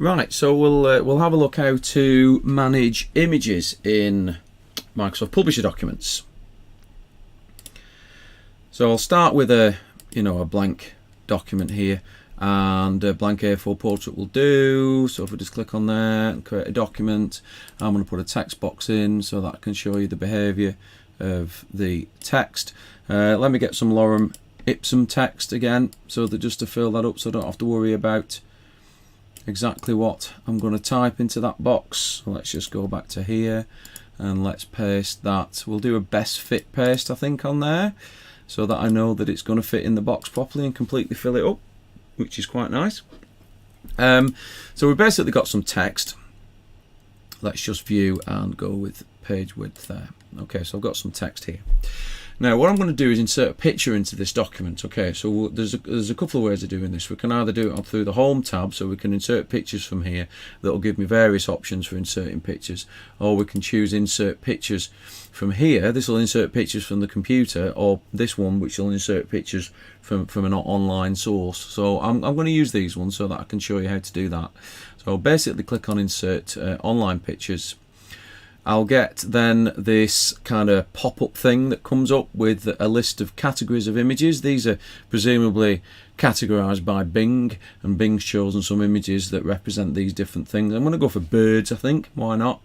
Right, so we'll have a look how to manage images in Microsoft Publisher Documents. So I'll start with a blank document here, and a blank A4 portrait will do. So if we just click on there and create a document, I'm going to put a text box in so that I can show you the behavior of the text. Let me get some lorem ipsum text again, so that just to fill that up, so I don't have to worry about exactly what I'm going to type into that box. So let's just go back to here and let's paste that. We'll do a best fit paste, I think, on there, so that I know that it's going to fit in the box properly and completely fill it up, which is quite nice. So we've basically got some text. Let's just view and go with page width there. Okay, so I've got some text here. Now what I'm going to do is insert a picture into this document. Okay, so there's a couple of ways of doing this. We can either do it through the Home tab, so we can insert pictures from here. That will give me various options for inserting pictures, or we can choose insert pictures from here. This will insert pictures from the computer, or this one, which will insert pictures from an online source. So I'm going to use these ones so that I can show you how to do that. So I'll basically click on insert online pictures. I'll get then this kind of pop-up thing that comes up with a list of categories of images. These are presumably categorized by Bing, and Bing's chosen some images that represent these different things. I'm going to go for birds, I think. Why not?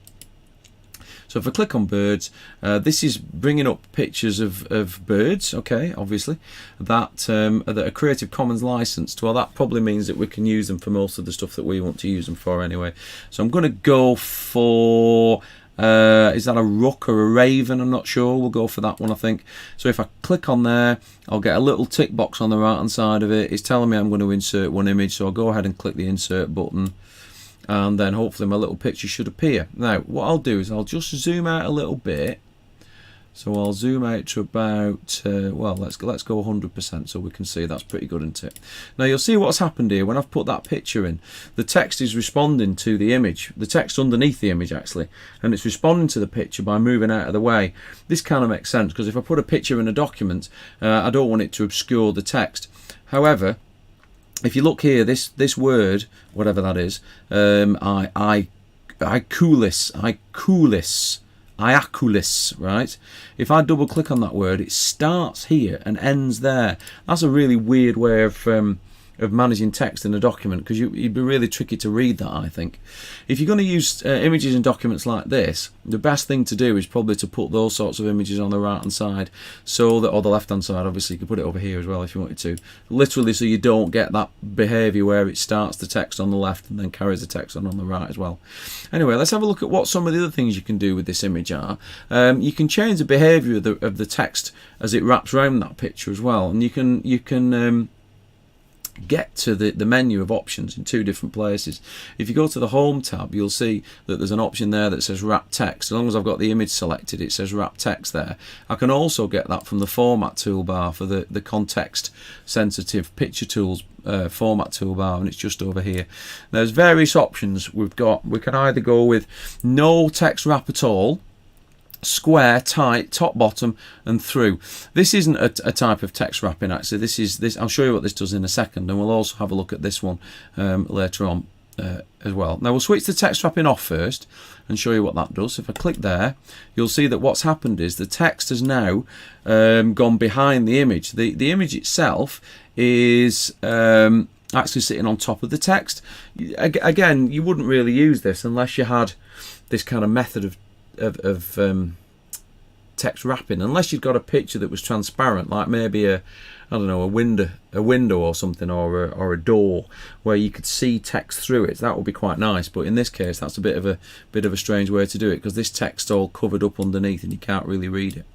So if I click on birds, this is bringing up pictures of birds, okay, obviously, that are Creative Commons licensed. Well, that probably means that we can use them for most of the stuff that we want to use them for anyway. So I'm going to go for... is that a rook or a raven? I'm not sure. We'll go for that one, I think. So if I click on there, I'll get a little tick box on the right hand side of it. It's telling me I'm going to insert one image, so I'll go ahead and click the insert button, and then hopefully my little picture should appear. Now what I'll do is I'll just zoom out a little bit. So I'll zoom out to about, well, let's go 100% so we can see. That's pretty good, isn't it? Now you'll see what's happened here when I've put that picture in. The text is responding to the image, the text underneath the image actually, and it's responding to the picture by moving out of the way. This kind of makes sense, because if I put a picture in a document, I don't want it to obscure the text. However, if you look here, this word, whatever that is, Iaculis, right? If I double click on that word, it starts here and ends there. That's a really weird way of managing text in a document, because you'd be really tricky to read that, I think. If you're going to use images in documents like this, the best thing to do is probably to put those sorts of images on the right hand side, so that, or the left hand side, obviously you could put it over here as well if you wanted to, literally, so you don't get that behavior where it starts the text on the left and then carries the text on the right as well. Anyway, let's have a look at what some of the other things you can do with this image are. You can change the behavior of the text as it wraps around that picture as well, and you can get to the menu of options in two different places. If you go to the Home tab, you'll see that there's an option there that says wrap text. As long as I've got the image selected, it says wrap text there. I can also get that from the format toolbar for the context sensitive picture tools format toolbar, and it's just over here. There's various options we've got. We can either go with no text wrap at all, square, tight, top, bottom, and through. This isn't a type of text wrapping actually. This I'll show you what this does in a second, and we'll also have a look at this one later on as well. Now we'll switch the text wrapping off first and show you what that does. If I click there, you'll see that what's happened is the text has now gone behind the image. The image itself is actually sitting on top of the text. Again, you wouldn't really use this unless you had this kind of method of text wrapping, unless you'd got a picture that was transparent, like maybe a window or something, or a door where you could see text through it. That would be quite nice, but in this case that's a bit of a strange way to do it, because this text's all covered up underneath and you can't really read it.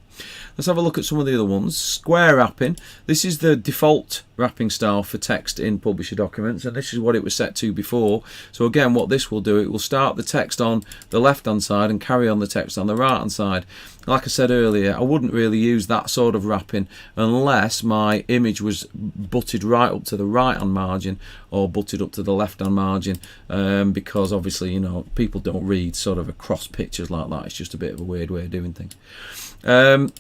Let's have a look at some of the other ones. Square wrapping. This is the default wrapping style for text in Publisher Documents, and this is what it was set to before. So again, what this will do, it will start the text on the left hand side and carry on the text on the right hand side. Like I said earlier, I wouldn't really use that sort of wrapping unless my image was butted right up to the right hand margin or butted up to the left hand margin, because obviously, you know, people don't read sort of across pictures like that. It's just a bit of a weird way of doing things. The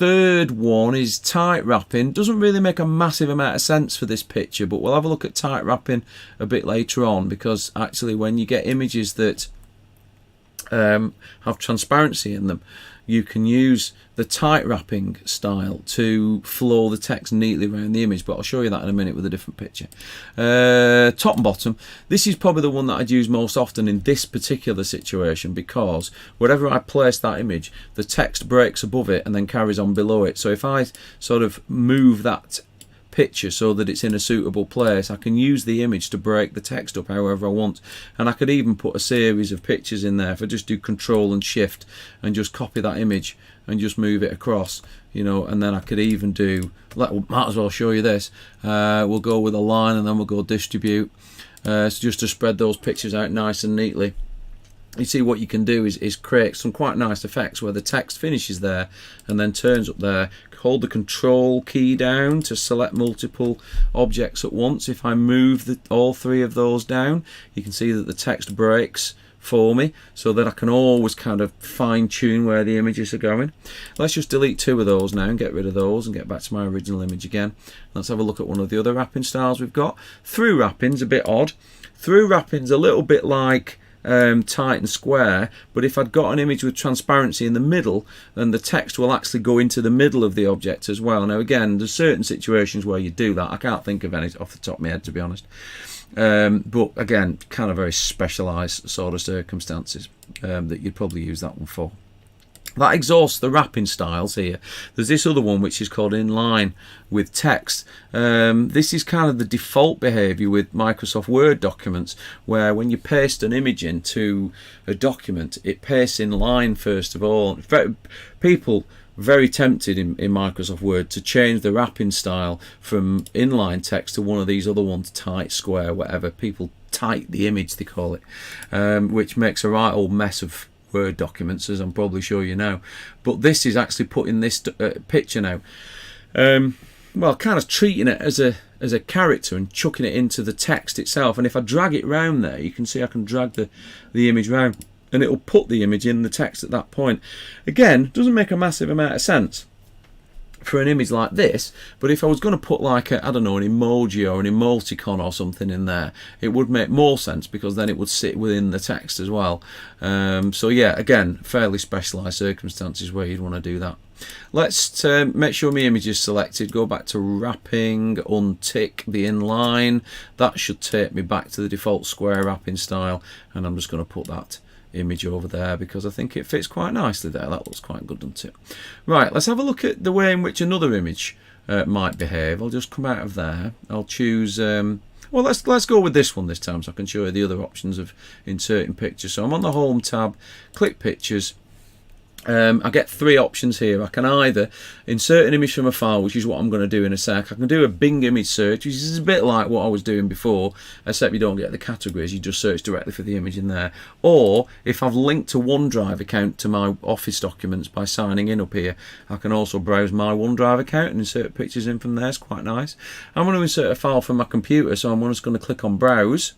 third one is tight wrapping. Doesn't really make a massive amount of sense for this picture, but we'll have a look at tight wrapping a bit later on, because actually when you get images that have transparency in them, you can use the tight wrapping style to flow the text neatly around the image, but I'll show you that in a minute with a different picture. Top and bottom, this is probably the one that I'd use most often in this particular situation, because wherever I place that image, the text breaks above it and then carries on below it. So if I sort of move that picture so that it's in a suitable place, I can use the image to break the text up however I want. And I could even put a series of pictures in there. If I just do Control and Shift and just copy that image and just move it across, you know, and then I could even do, might as well show you this. We'll go with a line and then we'll go Distribute, so just to spread those pictures out nice and neatly. You see what you can do is create some quite nice effects where the text finishes there and then turns up there. Hold the Control key down to select multiple objects at once. If I move all three of those down, you can see that the text breaks for me, so that I can always kind of fine tune where the images are going. Let's just delete two of those now and get rid of those and get back to my original image again. Let's have a look at one of the other wrapping styles we've got. Through wrapping's a bit odd. Through wrapping's a little bit like tight and square, but if I'd got an image with transparency in the middle, then the text will actually go into the middle of the object as well. Now again, there's certain situations where you do that. I can't think of any off the top of my head, to be honest, but again, kind of very specialized sort of circumstances that you'd probably use that one for. That exhausts the wrapping styles here. There's this other one which is called inline with text. This is kind of the default behavior with Microsoft Word documents, where when you paste an image into a document, it pastes in line first of all. People very tempted in Microsoft Word to change the wrapping style from inline text to one of these other ones, tight, square, whatever. People tight the image, they call it, which makes a right old mess of Word documents, as I'm probably sure you know. But this is actually putting this picture now, well, kind of treating it as a character and chucking it into the text itself. And if I drag it round there, you can see I can drag the image round and it'll put the image in the text at that point. Again, doesn't make a massive amount of sense for an image like this, but if I was going to put like I don't know, an emoji or an emoticon or something in there, it would make more sense, because then it would sit within the text as well. So yeah, again, fairly specialized circumstances where you'd want to do that. Let's make sure my image is selected, go back to wrapping, untick the inline. That should take me back to the default square wrapping style, and I'm just going to put that image over there because I think it fits quite nicely there. That looks quite good, doesn't it? Right, let's have a look at the way in which another image might behave. I'll just come out of there. I'll choose well, let's go with this one this time, so I can show you the other options of inserting pictures. So I'm on the Home tab, click Pictures. I get three options here. I can either insert an image from a file, which is what I'm going to do in a sec. I can do a Bing image search, which is a bit like what I was doing before, except you don't get the categories, you just search directly for the image in there. Or if I've linked a OneDrive account to my Office documents by signing in up here, I can also browse my OneDrive account and insert pictures in from there. It's quite nice. I'm going to insert a file from my computer, so I'm just going to click on Browse,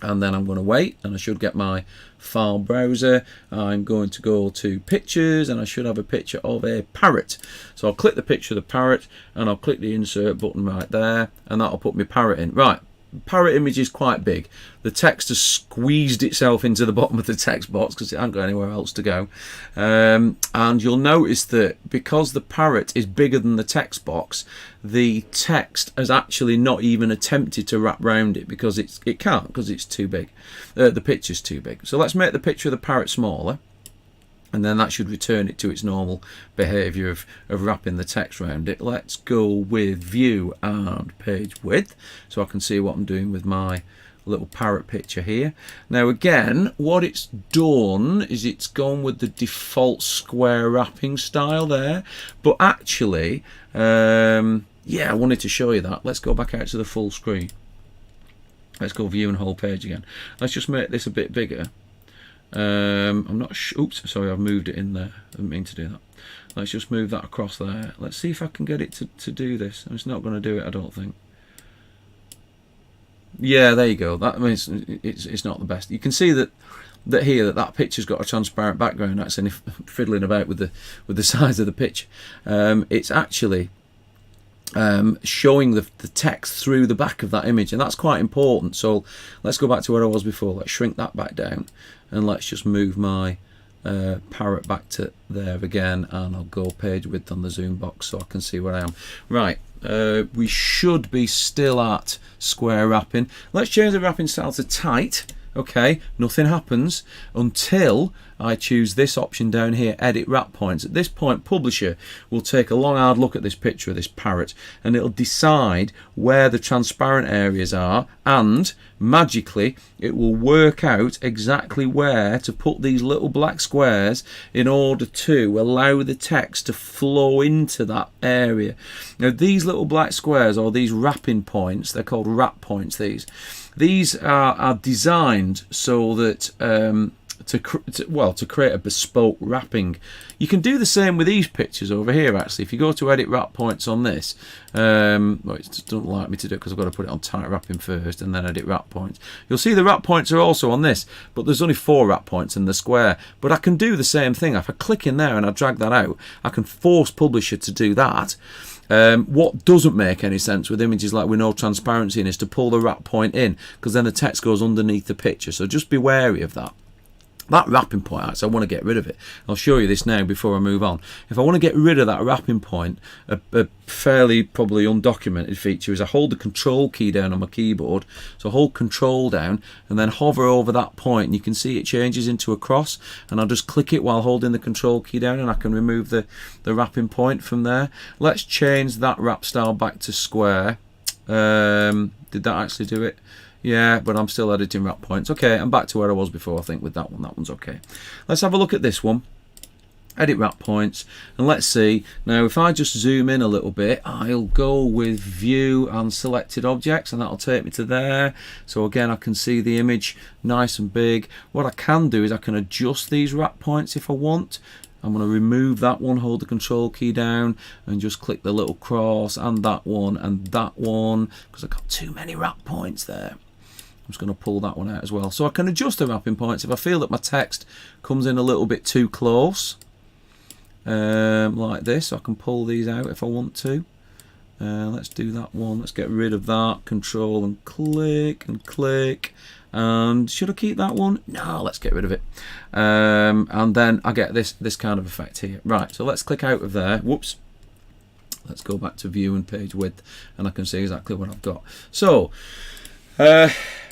and then I'm going to wait, and I should get my file browser. I'm going to go to Pictures, and I should have a picture of a parrot. So I'll click the picture of the parrot, and I'll click the insert button right there, and that'll put my parrot in. Right, parrot image is quite big. The text has squeezed itself into the bottom of the text box because it hasn't got anywhere else to go. And you'll notice that because the parrot is bigger than the text box, the text has actually not even attempted to wrap round it because it can't, because it's too big. The picture's too big. So let's make the picture of the parrot smaller, and then that should return it to its normal behavior of wrapping the text around it. Let's go with View and Page Width, so I can see what I'm doing with my little parrot picture here. Now again, what it's done is it's gone with the default square wrapping style there, but actually, yeah, I wanted to show you that. Let's go back out to the full screen. Let's go View and Whole Page again. Let's just make this a bit bigger. I'm not oops, sorry, I've moved it in there. I didn't mean to do that. Let's just move that across there. Let's see if I can get it to do this. It's not going to do it, I don't think. Yeah, there you go. That means it's not the best. You can see that that picture's got a transparent background. That's any fiddling about with the size of the picture. It's actually showing the text through the back of that image, and that's quite important. So let's go back to where I was before. Let's shrink that back down, and let's just move my parrot back to there again, and I'll go page width on the zoom box so I can see where I am. Right, we should be still at square wrapping. Let's change the wrapping style to tight. Okay, nothing happens until I choose this option down here, edit wrap points. At this point, Publisher will take a long hard look at this picture of this parrot, and it'll decide where the transparent areas are, and magically it will work out exactly where to put these little black squares in order to allow the text to flow into that area. Now these little black squares, or these wrapping points, they're called wrap points, these are designed so that to create a bespoke wrapping. You can do the same with these pictures over here actually. If you go to edit wrap points on this, well, it doesn't like me to do it because I've got to put it on tight wrapping first and then edit wrap points. You'll see the wrap points are also on this, but there's only 4 wrap points in the square. But I can do the same thing. If I click in there and I drag that out, I can force Publisher to do that. What doesn't make any sense with images like with no transparency in is to pull the wrap point in, because then the text goes underneath the picture. So just be wary of that. That wrapping point, actually, I want to get rid of it. I'll show you this now before I move on. If I want to get rid of that wrapping point, a fairly probably undocumented feature is I hold the control key down on my keyboard. So hold control down and then hover over that point, and you can see it changes into a cross, and I'll just click it while holding the control key down, and I can remove the wrapping point from there. Let's change that wrap style back to square. Did that actually do it? Yeah, but I'm still editing wrap points. Okay, I'm back to where I was before, I think, with that one. That one's okay. Let's have a look at this one. Edit wrap points, and let's see. Now, if I just zoom in a little bit, I'll go with view and selected objects, and that'll take me to there. So again, I can see the image nice and big. What I can do is I can adjust these wrap points if I want. I'm going to remove that one, hold the control key down, and just click the little cross, and that one, because I've got too many wrap points there. I'm just going to pull that one out as well. So I can adjust the wrapping points if I feel that my text comes in a little bit too close, like this. I can pull these out if I want to. Let's do that one. Let's get rid of that. Control and click and click. And should I keep that one? No, let's get rid of it. And then I get this kind of effect here. Right, so let's click out of there. Whoops. Let's go back to view and page width, and I can see exactly what I've got. So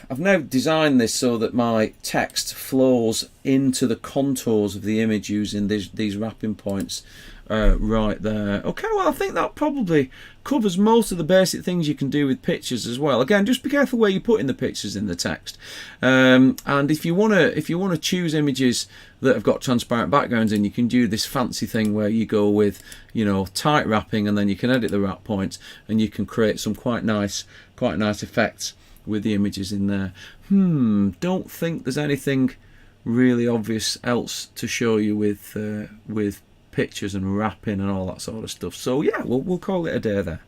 I've now designed this so that my text flows into the contours of the image using these wrapping points right there. Okay, well, I think that probably covers most of the basic things you can do with pictures as well. Again, just be careful where you put in the pictures in the text. And if you wanna choose images that have got transparent backgrounds in, you can do this fancy thing where you go with, you know, tight wrapping, and then you can edit the wrap points, and you can create some quite nice effects with the images in there. Don't think there's anything really obvious else to show you with pictures and wrapping and all that sort of stuff. So yeah, we'll call it a day there.